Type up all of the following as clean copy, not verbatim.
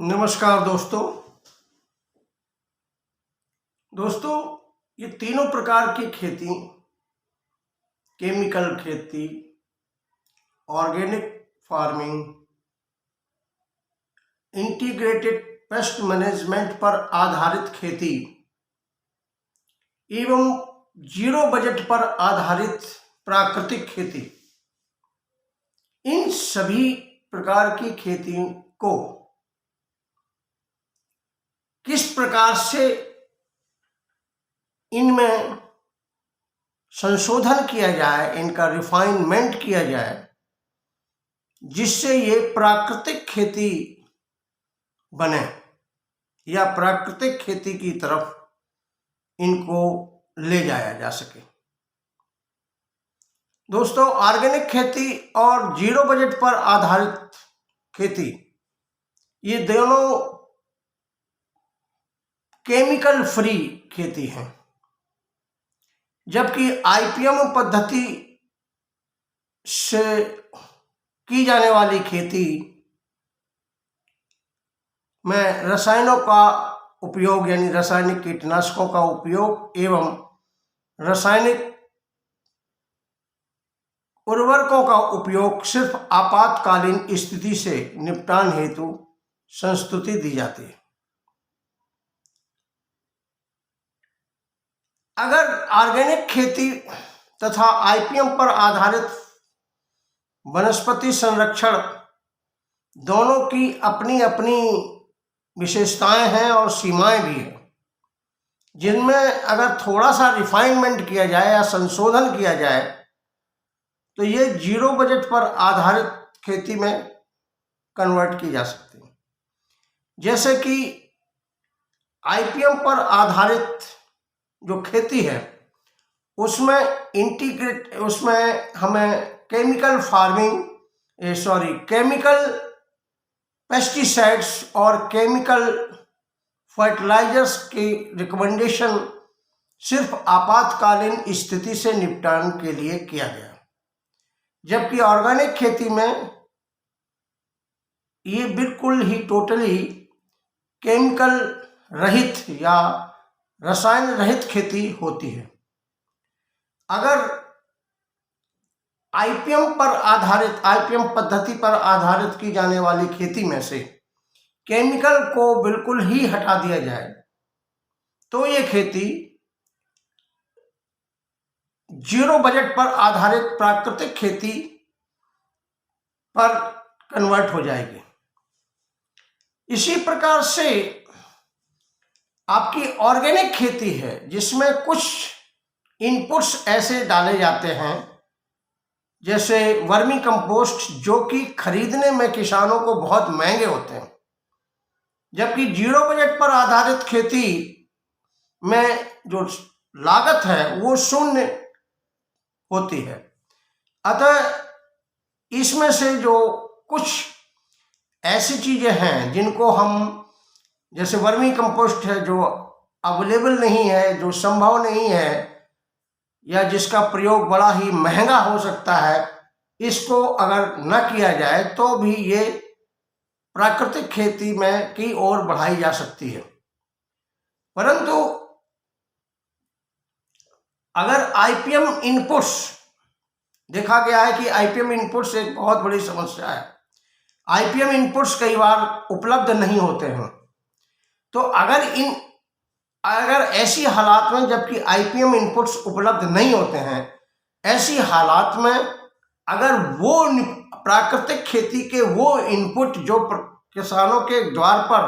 नमस्कार दोस्तों ये तीनों प्रकार की खेती, केमिकल खेती, organic farming, integrated pest management पर आधारित खेती एवं जीरो बजट पर आधारित प्राकृतिक खेती, इन सभी प्रकार की खेती को किस प्रकार से इनमें संशोधन किया जाए, इनका रिफाइनमेंट किया जाए, जिससे ये प्राकृतिक खेती बने या प्राकृतिक खेती की तरफ इनको ले जाया जा सके। दोस्तों, ऑर्गेनिक खेती और जीरो बजट पर आधारित खेती, ये दोनों केमिकल फ्री खेती है, जबकि आईपीएम पद्धति से की जाने वाली खेती में रसायनों का उपयोग यानी रासायनिक कीटनाशकों का उपयोग एवं रासायनिक उर्वरकों का उपयोग सिर्फ आपातकालीन स्थिति से निपटान हेतु संस्तुति दी जाती है। अगर ऑर्गेनिक खेती तथा आईपीएम पर आधारित वनस्पति संरक्षण दोनों की अपनी अपनी विशेषताएं हैं और सीमाएं भी हैं, जिनमें अगर थोड़ा सा रिफाइनमेंट किया जाए या संशोधन किया जाए तो ये जीरो बजट पर आधारित खेती में कन्वर्ट की जा सकती है। जैसे कि आईपीएम पर आधारित जो खेती है उसमें हमें केमिकल पेस्टिसाइड्स और केमिकल फर्टिलाइजर्स की रिकमेंडेशन सिर्फ आपातकालीन स्थिति से निपटान के लिए किया गया, जबकि ऑर्गेनिक खेती में ये बिल्कुल ही टोटली केमिकल रहित या रसायन रहित खेती होती है। अगर आईपीएम पद्धति पर आधारित की जाने वाली खेती में से केमिकल को बिल्कुल ही हटा दिया जाए तो ये खेती जीरो बजट पर आधारित प्राकृतिक खेती पर कन्वर्ट हो जाएगी। इसी प्रकार से आपकी ऑर्गेनिक खेती है, जिसमें कुछ इनपुट्स ऐसे डाले जाते हैं जैसे वर्मी कंपोस्ट, जो कि खरीदने में किसानों को बहुत महंगे होते हैं, जबकि जीरो बजट पर आधारित खेती में जो लागत है वो शून्य होती है। अतः इसमें से जो कुछ ऐसी चीजें हैं जिनको हम, जैसे वर्मी कंपोस्ट है जो अवेलेबल नहीं है, जो संभव नहीं है या जिसका प्रयोग बड़ा ही महंगा हो सकता है, इसको अगर न किया जाए तो भी ये प्राकृतिक खेती में की ओर बढ़ाई जा सकती है। परंतु अगर आईपीएम इनपुट्स, देखा गया है कि आईपीएम इनपुट्स एक बहुत बड़ी समस्या है। आईपीएम इनपुट्स कई बार उपलब्ध नहीं होते हैं, तो अगर ऐसी हालात में, जबकि आईपीएम इनपुट्स उपलब्ध नहीं होते हैं, ऐसी हालात में अगर वो प्राकृतिक खेती के वो इनपुट जो किसानों के द्वार पर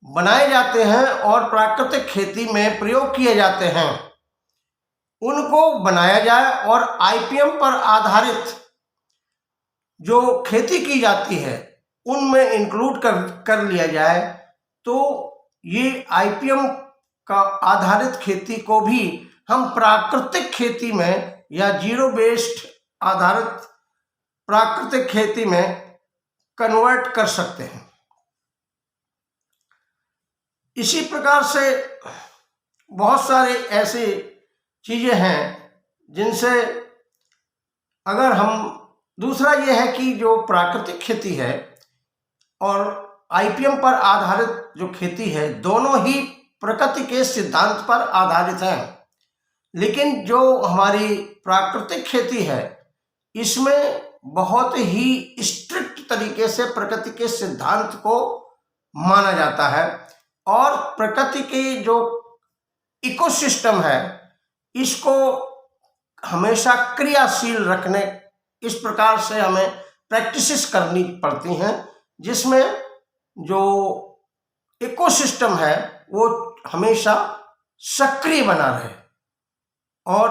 बनाए जाते हैं और प्राकृतिक खेती में प्रयोग किए जाते हैं, उनको बनाया जाए और आईपीएम पर आधारित जो खेती की जाती है उनमें इंक्लूड कर लिया जाए, तो ये आईपीएम का आधारित खेती को भी हम प्राकृतिक खेती में या जीरो बेस्ड आधारित प्राकृतिक खेती में कन्वर्ट कर सकते हैं। इसी प्रकार से बहुत सारे ऐसे चीजें हैं जिनसे अगर हम, दूसरा ये है कि जो प्राकृतिक खेती है और आईपीएम पर आधारित जो खेती है, दोनों ही प्रकृति के सिद्धांत पर आधारित हैं। लेकिन जो हमारी प्राकृतिक खेती है, इसमें बहुत ही स्ट्रिक्ट तरीके से प्रकृति के सिद्धांत को माना जाता है और प्रकृति की जो इकोसिस्टम है, इसको हमेशा क्रियाशील रखने, इस प्रकार से हमें प्रैक्टिसेस करनी पड़ती हैं, जिसमें जो इकोसिस्टम है वो हमेशा सक्रिय बना रहे। और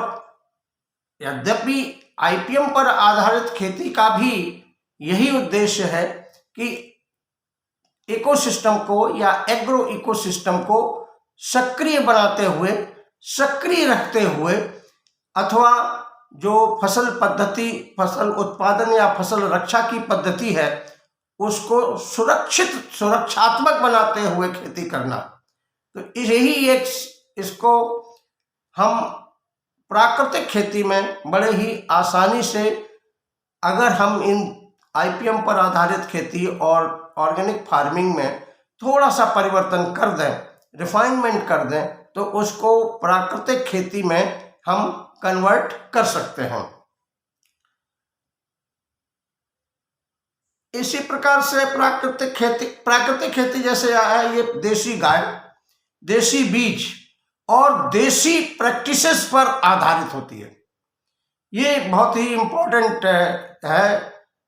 यद्यपि आईपीएम पर आधारित खेती का भी यही उद्देश्य है कि इकोसिस्टम को या एग्रो इकोसिस्टम को सक्रिय बनाते हुए, सक्रिय रखते हुए, अथवा जो फसल पद्धति, फसल उत्पादन या फसल रक्षा की पद्धति है, उसको सुरक्षात्मक बनाते हुए खेती करना। तो यही एक, इसको हम प्राकृतिक खेती में बड़े ही आसानी से, अगर हम इन आईपीएम पर आधारित खेती और ऑर्गेनिक फार्मिंग में थोड़ा सा परिवर्तन कर दें, रिफाइनमेंट कर दें, तो उसको प्राकृतिक खेती में हम कन्वर्ट कर सकते हैं। इसी प्रकार से प्राकृतिक खेती जैसे है, ये देसी गाय, देसी बीज और देसी प्रैक्टिसेस पर आधारित होती है। ये बहुत ही इम्पोर्टेंट है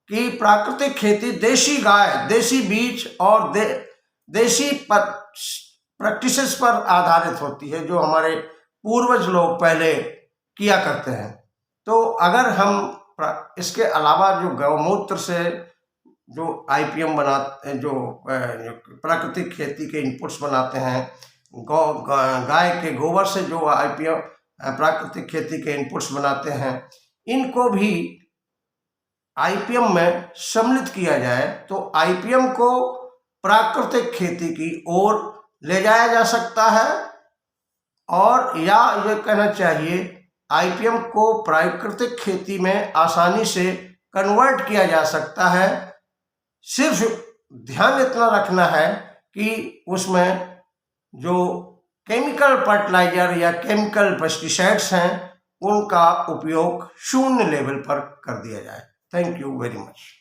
कि प्राकृतिक खेती देसी गाय, देसी बीज और देसी प्रैक्टिसेस पर आधारित होती है, जो हमारे पूर्वज लोग पहले किया करते हैं। तो अगर हम इसके अलावा जो गौमूत्र से जो आईपीएम बनाते हैं, जो प्राकृतिक खेती के इनपुट्स बनाते हैं, गाय के गोबर से जो आईपीएम प्राकृतिक खेती के इनपुट्स बनाते हैं, इनको भी आईपीएम में सम्मिलित किया जाए तो आईपीएम को प्राकृतिक खेती की ओर ले जाया जा सकता है। और या ये कहना चाहिए, आईपीएम को प्राकृतिक खेती में आसानी से कन्वर्ट किया जा सकता है। सिर्फ ध्यान इतना रखना है कि उसमें जो केमिकल फर्टिलाइजर या केमिकल पेस्टिसाइड्स हैं, उनका उपयोग 0 लेवल पर कर दिया जाए। Thank you very much.